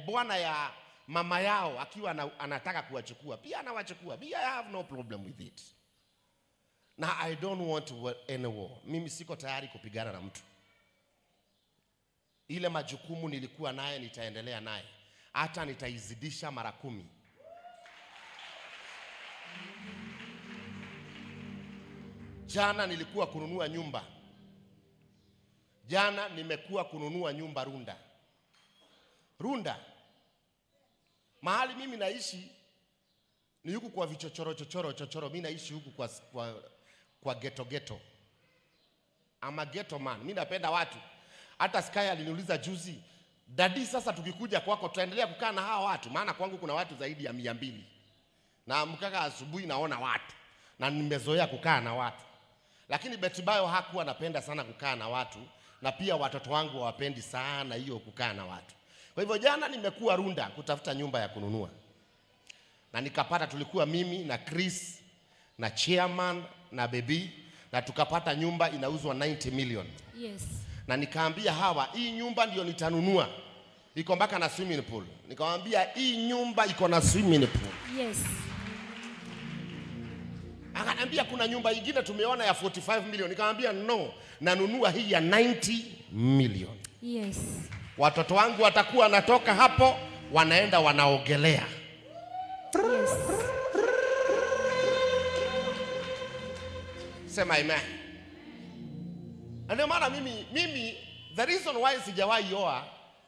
bwana ya mama yao akiwa anataka kuwachukua, pia anawachukua. I have no problem with it. Na I don't want any war. Mimi siko tayari kupigana na mtu. Ile majukumu nilikuwa naye nitaendelea naye. Hata nitaizidisha mara 10. Jana nilikuwa kununua nyumba. Jana nimekuwa kununua nyumba Runda. Mahali mimi naishi ni huku kwa vichochoro. Mimi naishi huku kwa ghetto. Ama ghetto man. Mimi napenda watu. Hata Sky aliniuliza juzi, "Daddy, sasa tukikuja kwako tutaendelea kukaa na hawa watu?" Maana kwangu kuna watu zaidi ya 200. Na mkaka asubuhi naona watu. Na nimezoea kukaa na watu. Lakini Betibayo hakuwa anapenda sana kukaa na watu, na pia watoto wangu hawapendi sana hiyo kukaa na watu. Kwa hivyo jana nimekuwa Runda kutafuta nyumba ya kununua. Na nikapata, tulikuwa mimi na Chris na chairman na baby, na tukapata nyumba inauzwa 90 million. Yes. Na nikaambia hawa, hii nyumba ndio nitanunua. Iko mpaka na swimming pool. Nikamwambia hii nyumba iko na swimming pool. Yes. Akaniambia kuna nyumba nyingine tumeona ya 45 million. Nikamwambia no, nanunua hii ya 90 million. Yes. Watoto wangu watakuwa natoka hapo wanaenda wanaogelea. Yes. Sema amen. Ndio maana mimi the reason why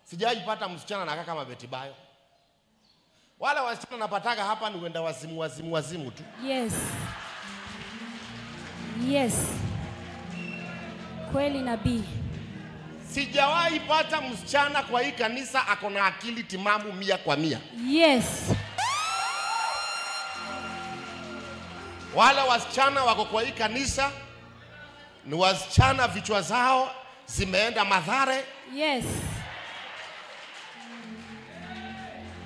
sijawahi pata msichana na kama Betibayo. Wale wasichana napataka hapa ni wenda wazimu tu. Yes. Yes. Kweli nabii. Sijawahi pata msichana kwa hii kanisa ako na akili timamu 100%. Yes. Wale wasichana wako kwa hii kanisa ni wasichana vichwa zao zimeenda Mathare. Yes.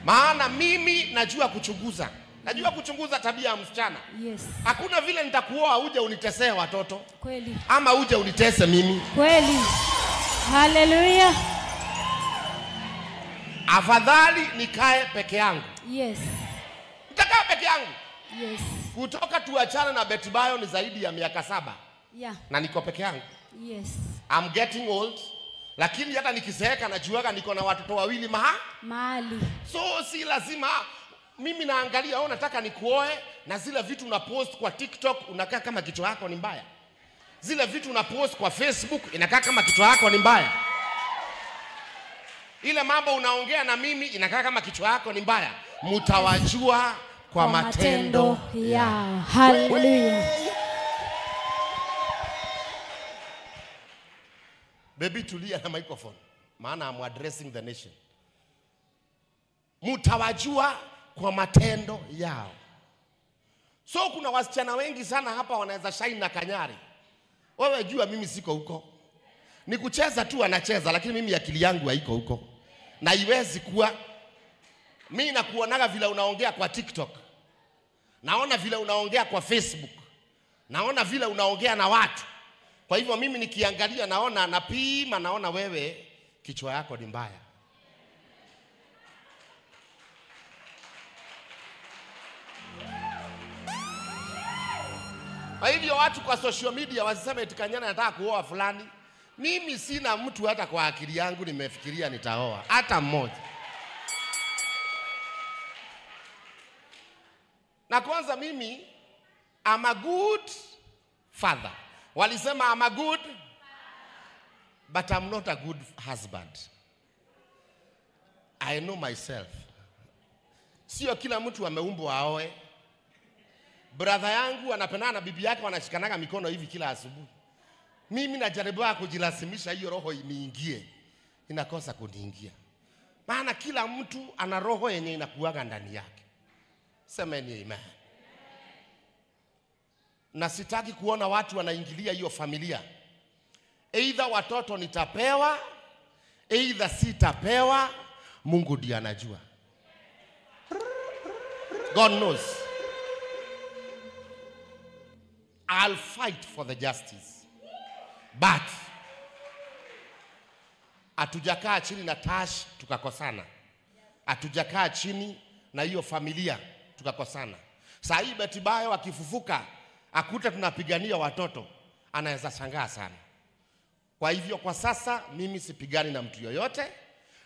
Maana mimi najua kuchunguza. Najua kuchunguza tabia ya msichana. Yes. Hakuna vile nitakuoa uje unitesee watoto. Kweli. Ama uje unitese mimi. Kweli. Hallelujah. Afadhali nikae peke yangu. Yes. Nitakaa peke yangu. Yes. Kutoka tuachane na Betibayo ni zaidi ya miaka 7. Yeah. Na niko peke yangu. Yes. I'm getting old. Lakini hata nikizeeka najuaga niko na watoto 2 mahali. So si lazima mimi naangalia nataka nikuoe, na zile vitu una post kwa TikTok unakaa kama kichwa yako ni mbaya. Zile vitu una post kwa Facebook inakaa kama kichwa yako ni mbaya. Ile mambo unaongea na mimi inakaa kama kichwa yako ni mbaya. Mtawajua kwa matendo ya. Hallelujah. Baby, tulia na microphone. Maana I'm addressing the nation. Mtawajua kwa matendo yao. So kuna wasichana wengi sana hapa wanaweza shine na kanyari. Wewe jua mimi siko huko. Ni kucheza tu anacheza, lakini mimi akili yangu haiko huko. Na iwezi kuwa. Mimi nakuonaga vile unaongea kwa TikTok. Naona vile unaongea kwa Facebook. Naona vile unaongea na watu. Kwa hivyo mimi nikiangalia naona napima, naona wewe kichwa yako ni mbaya. Kwa hivyo watu kwa social media wasiseme eti Kanyana anataka kuoa fulani. Mimi sina mtu hata kwa akili yangu nimefikiria nitaoa hata mmoja. Na kwanza mimi I'm a good father. Walisema I'm a good, but I'm not a good husband. I know myself. Sio kila mtu ameumbwa aoe. Brother yangu anapendana na bibi yake wanashikanaga mikono hivi kila asubuhi. Mimi najaribu kujilazimisha hiyo roho iniingie. Inakosa kuniingia. Maana kila mtu ana roho yenye inakuaga ndani yake. Semeni amen. Na sitaki kuona watu wanaingilia hiyo familia. Either watoto nitapewa, either sitapewa, Mungu ndiye anajua. God knows. I'll fight for the justice. But hatujakaa chini na Tash tukakosana. Hatujakaa chini na hiyo familia tukakosana. Saa hii Betty Bayo akifufuka akuta tunapigania watoto, anaweza shangaa sana. Kwa hivyo kwa sasa mimi sipigani na mtu yoyote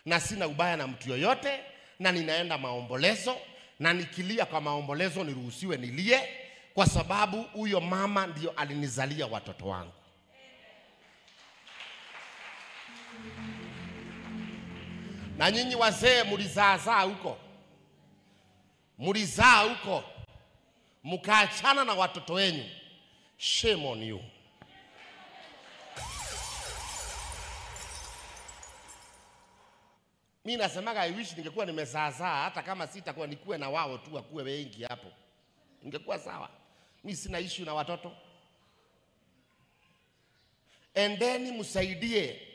na sina ubaya na mtu yoyote, na ninaenda maombolezo, na nikilia kwa maombolezo niruhusiwe nilie, kwa sababu huyo mama ndio alinizalia watoto wangu. Na nyinyi wazee mulizaa huko, mulizaa huko, mkaachana na watoto wenu, shame on you. Mimi nasemaga I wish ningekuwa nimezaa hata kama sitakuwa nikuwe na wao tu wakuwe wengi hapo, ingekuwa sawa. Mimi sina issue na watoto. Endeni msaidie